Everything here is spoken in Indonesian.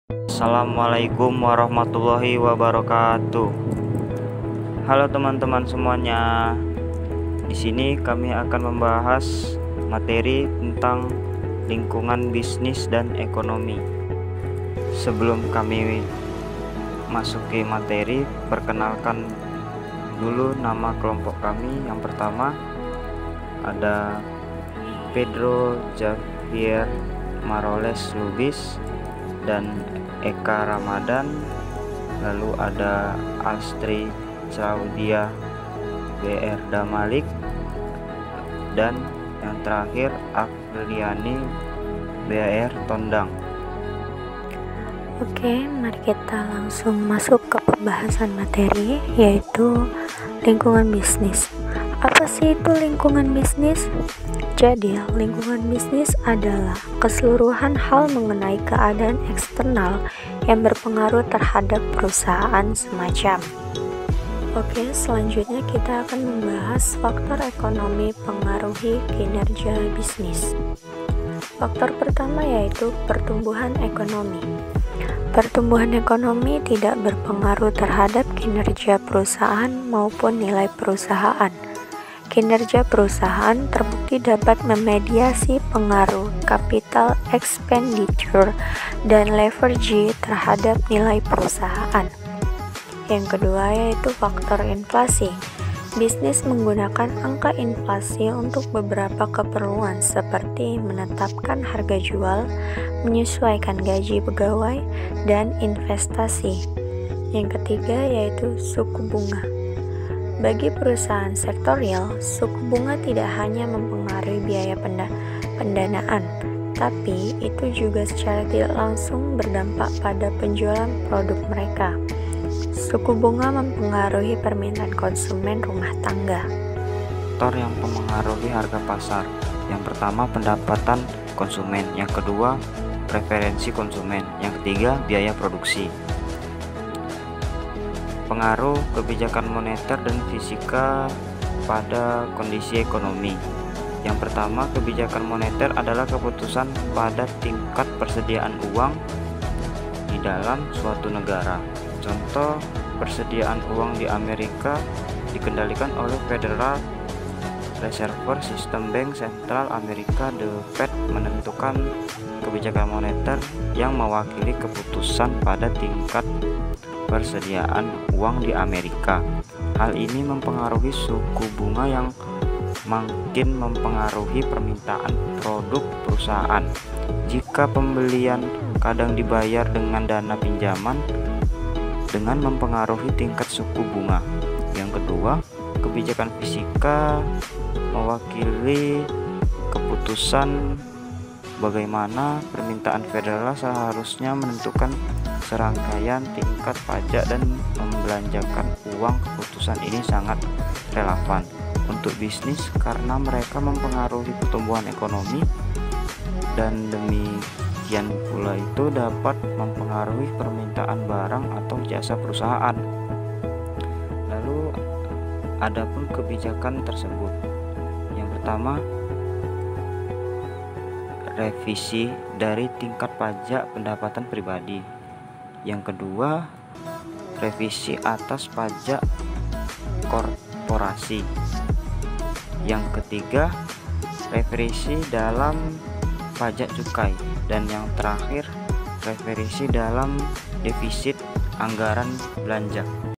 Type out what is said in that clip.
Assalamualaikum warahmatullahi wabarakatuh. Halo teman-teman semuanya. Di sini kami akan membahas materi tentang lingkungan bisnis dan ekonomi. Sebelum kami masuki materi, perkenalkan dulu nama kelompok kami. Yang pertama ada Pedro Javier Maroles Lubis dan Eka Ramadan, lalu ada Astri Claudia BR Damalik, dan yang terakhir Afriani BR Tondang. Oke, mari kita langsung masuk ke pembahasan materi, yaitu lingkungan bisnis. Apa sih itu lingkungan bisnis? Jadi, lingkungan bisnis adalah keseluruhan hal mengenai keadaan eksternal yang berpengaruh terhadap perusahaan semacam. Oke, selanjutnya kita akan membahas faktor ekonomi pengaruhi kinerja bisnis. Faktor pertama yaitu pertumbuhan ekonomi. Pertumbuhan ekonomi tidak berpengaruh terhadap kinerja perusahaan maupun nilai perusahaan. Kinerja perusahaan terbukti dapat memediasi pengaruh capital expenditure dan leverage terhadap nilai perusahaan. Yang kedua yaitu faktor inflasi. Bisnis menggunakan angka inflasi untuk beberapa keperluan seperti menetapkan harga jual, menyesuaikan gaji pegawai, dan investasi. Yang ketiga yaitu suku bunga. Bagi perusahaan sektorial, suku bunga tidak hanya mempengaruhi biaya pendanaan, tapi itu juga secara tidak langsung berdampak pada penjualan produk mereka. Suku bunga mempengaruhi permintaan konsumen rumah tangga. Faktor yang mempengaruhi harga pasar. Yang pertama pendapatan konsumen, yang kedua preferensi konsumen, yang ketiga biaya produksi. Pengaruh kebijakan moneter dan fisika pada kondisi ekonomi. Yang pertama, kebijakan moneter adalah keputusan pada tingkat persediaan uang di dalam suatu negara. Contoh, persediaan uang di Amerika dikendalikan oleh Federal Reserve System Bank Sentral Amerika. The Fed menentukan kebijakan moneter yang mewakili keputusan pada tingkat persediaan uang di Amerika. Hal ini mempengaruhi suku bunga yang makin mempengaruhi permintaan produk perusahaan. Jika pembelian kadang dibayar dengan dana pinjaman, dengan mempengaruhi tingkat suku bunga. Yang kedua, kebijakan fisika mewakili keputusan bagaimana permintaan federal seharusnya menentukan serangkaian tingkat pajak dan membelanjakan uang. Keputusan ini sangat relevan untuk bisnis karena mereka mempengaruhi pertumbuhan ekonomi, dan demikian pula itu dapat mempengaruhi permintaan barang atau jasa perusahaan. Lalu adapun kebijakan tersebut, yang pertama revisi dari tingkat pajak pendapatan pribadi. Yang kedua, revisi atas pajak korporasi. Yang ketiga, revisi dalam pajak cukai. Dan yang terakhir, revisi dalam defisit anggaran belanja.